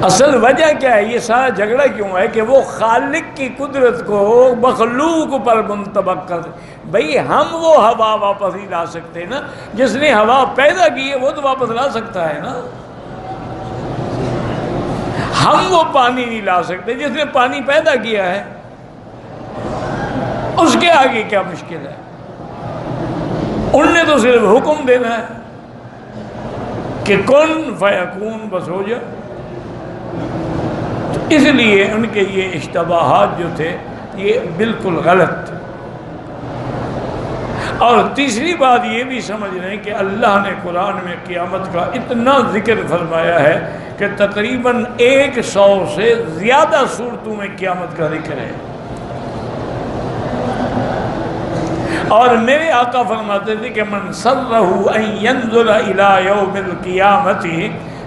اصل وجہ کیا ہے؟ یہ سارا جھگڑا کیوں ہے کہ وہ خالق کی قدرت کو مخلوق پر منطبق کر، بھئی ہم وہ ہوا واپس نہیں لا سکتے نا، جس نے ہوا پیدا کی ہے وہ تو واپس لا سکتا ہے نا۔ ہم وہ پانی نہیں لا سکتے جس نے پانی پیدا کیا ہے، اس کے آگے کیا مشکل ہے؟ ان نے تو صرف حکم دینا ہے کہ کن فیکون، بس ہو جائے۔ تو اس لیے ان کے یہ اشتباہات جو تھے یہ بالکل غلط۔ اور تیسری بات یہ بھی سمجھ رہے ہیں کہ اللہ نے قرآن میں قیامت کا اتنا ذکر فرمایا ہے کہ تقریباً 100 سے زیادہ صورتوں میں قیامت کا ذکر ہے۔ اور میرے آقا فرماتے تھے کہ من سرہ ان ینظر الی یوم القیامت،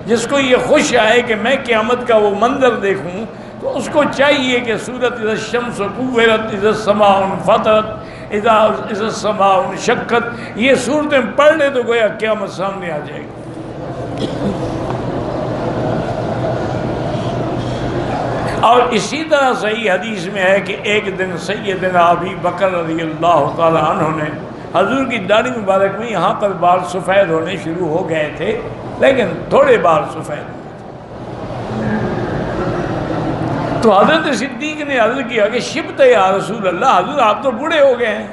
جس کو یہ خوش آئے کہ میں قیامت کا وہ منظر دیکھوں، تو اس کو چاہیے کہ سورۃ اذا الشمس کورت، اذا السماء انفطرت، اذا السماء انشقت، یہ صورتیں پڑھ لے تو گویا قیامت سامنے آ جائے گی۔ اور اسی طرح صحیح حدیث میں ہے کہ ایک دن سیدنا ابی بکر رضی اللہ تعالی عنہ نے حضور کی داڑھی مبارک میں یہاں پر بال سفید ہونے شروع ہو گئے تھے، لیکن تھوڑے بال سفید ہوئے تھے۔ تو حضرت صدیق نے عرض کیا کہ شبت یا رسول اللہ، حضور آپ تو بوڑھے ہو گئے ہیں،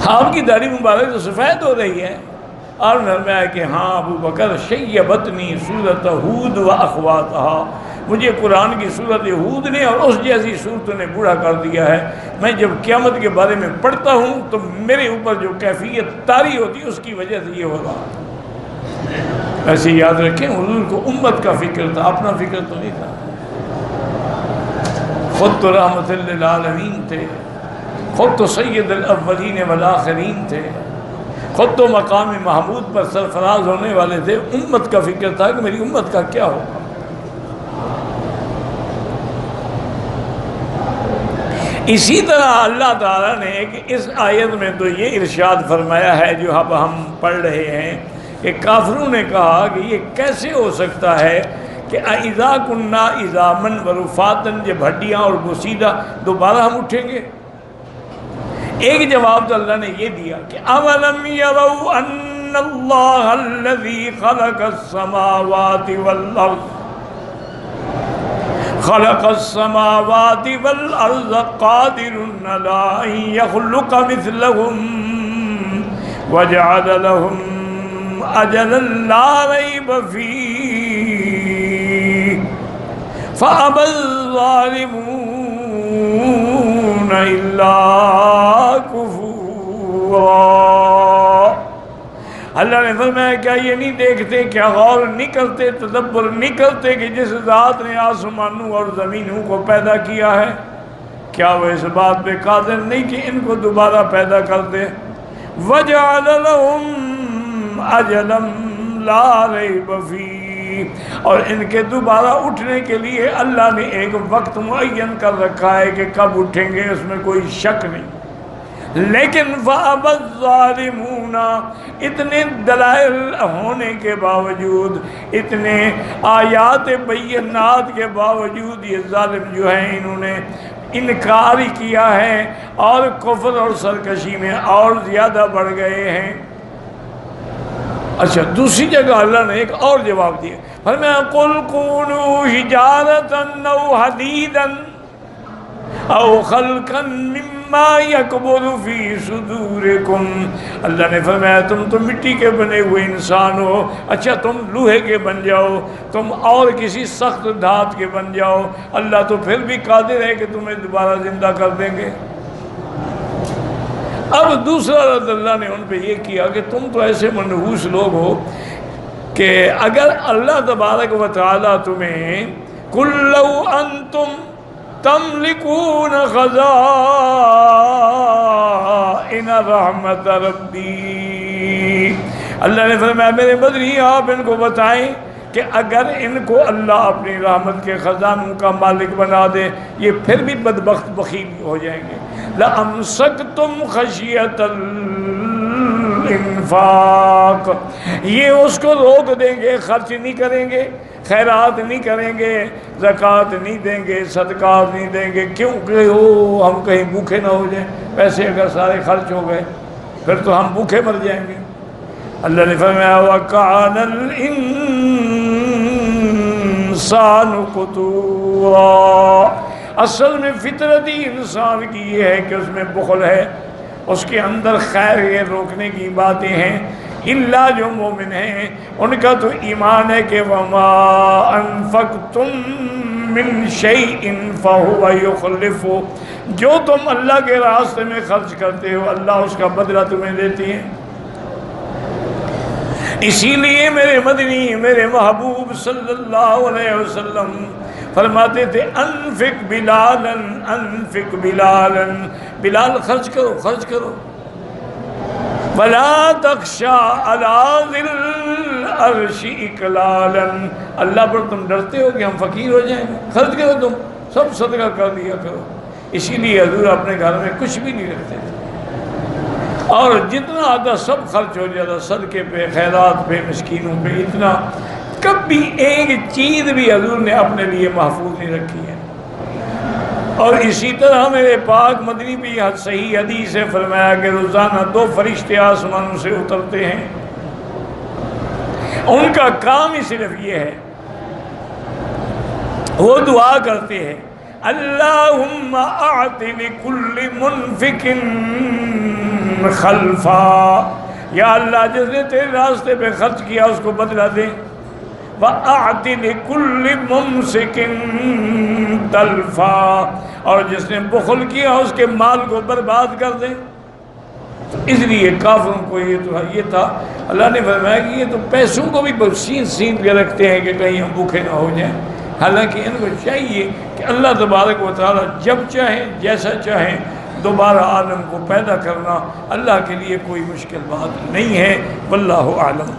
آپ کی داڑھی مبارک تو سفید ہو رہی ہے۔ اور فرمایا کہ ہاں ابو بکر، شیبتنی سورۃ ہود و اخواتہا، مجھے قرآن کی سورۃ ہود نے اور اس جیسی صورتوں نے بوڑھا کر دیا ہے۔ میں جب قیامت کے بارے میں پڑھتا ہوں تو میرے اوپر جو کیفیت طاری ہوتی ہے اس کی وجہ سے یہ ہو رہا۔ ایسے یاد رکھیں حضور کو امت کا فکر تھا، اپنا فکر تو نہیں تھا۔ خود تو رحمت للعالمین تھے، خود تو سید الاولین والآخرین تھے، خود تو مقام محمود پر سرفراز ہونے والے تھے۔ امت کا فکر تھا کہ میری امت کا کیا ہوگا۔ اسی طرح اللہ تعالیٰ نے اس آیت میں تو یہ ارشاد فرمایا ہے جو اب ہم پڑھ رہے ہیں کہ کافروں نے کہا کہ یہ کیسے ہو سکتا ہے کہ اذا کنا عظاما ورفاتا، جب ہڈیاں اور گسیدہ دوبارہ ہم اٹھیں گے۔ ایک جواب تو اللہ نے یہ دیا کہ اولم یروا ان اللہ الذی خلق السماوات والارض قادر علی ان یخلق مثلهم وجعل لهم اجلا لا ریب فیہ فابى الظالمون الا کفورا۔ اللہ نے فرمایا کیا یہ نہیں دیکھتے، کیا غور نہیں کرتے، تدبر نہیں کرتے کہ جس ذات نے آسمانوں اور زمینوں کو پیدا کیا ہے، کیا وہ اس بات پہ قادر نہیں کہ ان کو دوبارہ پیدا کر دے۔ وَجَعَلَ لَهُمْ أَجَلًا لَا رَيْبَ فِيهِ، اور ان کے دوبارہ اٹھنے کے لیے اللہ نے ایک وقت معین کر رکھا ہے کہ کب اٹھیں گے، اس میں کوئی شک نہیں۔ لیکن فَأَبَى الظَّالِمُونَ، اتنے دلائل ہونے کے باوجود، اتنے آیات بینات کے باوجود یہ ظالم جو ہیں انہوں نے انکار کیا ہے اور کفر اور سرکشی میں اور زیادہ بڑھ گئے ہیں۔ اچھا دوسری جگہ اللہ نے ایک اور جواب دیا، فرمایا قُلْ كُونُوا حِجَارَةً أَوْ حَدِيدًا أَوْ خَلْقًا مِّمَّا يَكْبُرُ فِي صُدُورِكُمْ۔ اللہ نے فرمایا تم تو مٹی کے بنے ہوئے انسان ہو، اچھا تم لوہے کے بن جاؤ، تم اور کسی سخت دھات کے بن جاؤ، اللہ تو پھر بھی قادر ہے کہ تمہیں دوبارہ زندہ کر دیں گے۔ اب دوسرا رد اللہ نے ان پہ یہ کیا کہ تم تو ایسے منحوس لوگ ہو کہ اگر اللہ تبارک و تعالیٰ تمہیں قُلْ لَوْ أَنْتُمْ تَمْلِكُونَ خَزَائِنَ رَحْمَتَ رَبِّي، اللہ نے فرمایا میرے بدری آپ ان کو بتائیں کہ اگر ان کو اللہ اپنی رحمت کے خزانوں کا مالک بنا دے یہ پھر بھی بدبخت بخیل ہو جائیں گے۔ لَأَمْسَكْتُمْ خَشْيَةَ الانفاق، یہ اس کو روک دیں گے، خرچ نہیں کریں گے، خیرات نہیں کریں گے، زکوٰۃ نہیں دیں گے، صدقات نہیں دیں گے، کیونکہ ہم کہیں بھوکے نہ ہو جائیں، پیسے اگر سارے خرچ ہو گئے پھر تو ہم بھوکے مر جائیں گے۔ اللہ نے فرمایا وَكَانَ الْإِنسَانُ قُتُورًا، اصل میں فطرت ہی انسان کی یہ ہے کہ اس میں بخل ہے، اس کے اندر خیر یہ روکنے کی باتیں ہیں۔ اللہ جو مومن ہیں ان کا تو ایمان ہے کہ وَمَا أَنفَقْتُم مِّن شَيْءٍ فَهُوَ يُخْلِفُهُ، جو تم اللہ کے راستے میں خرچ کرتے ہو اللہ اس کا بدلہ تمہیں دیتی ہے۔ اسی لیے میرے مدنی میرے محبوب صلی اللہ علیہ وسلم فرماتے تھے انفق بلالا انفق بلالا، بلال خرچ کرو خرچ کرو، ولا تخشى على ذي العرش اقلالا، اللہ پر تم ڈرتے ہو کہ ہم فقیر ہو جائیں گے، خرچ کرو تم سب صدقہ کر دیا کرو۔ اسی لیے حضور اپنے گھر میں کچھ بھی نہیں رکھتے تھے، اور جتنا آتا سب خرچ ہو جاتا صدقے پہ، خیرات پہ، مسکینوں پہ، اتنا کبھی ایک چیز بھی حضور نے اپنے لیے محفوظ نہیں رکھی ہے۔ اور اسی طرح میرے پاک مدنی بھی صحیح حدیث سے فرمایا کہ روزانہ 2 فرشتے آسمانوں سے اترتے ہیں، ان کا کام ہی صرف یہ ہے، وہ دعا کرتے ہیں اللہم اعط لکل منفق خلفا، یا اللہ جس نے تیرے راستے پہ خرچ کیا اس کو بدلہ دے، وَأَعْتِ لِكُلِّ مُمْسِكٍ تَلْفًا، اور جس نے بخل کیا اس کے مال کو برباد کر دے۔ اس لیے کافروں کو یہ تھا، اللہ نے فرمایا کہ یہ تو پیسوں کو بھی سین کے رکھتے ہیں کہ کہیں ہم بھوکے نہ ہو جائیں، حالانکہ ان کو چاہیے کہ اللہ تبارک و تعالیٰ جب چاہیں جیسا چاہیں دوبارہ عالم کو پیدا کرنا اللہ کے لیے کوئی مشکل بات نہیں ہے۔ واللہ اعلم۔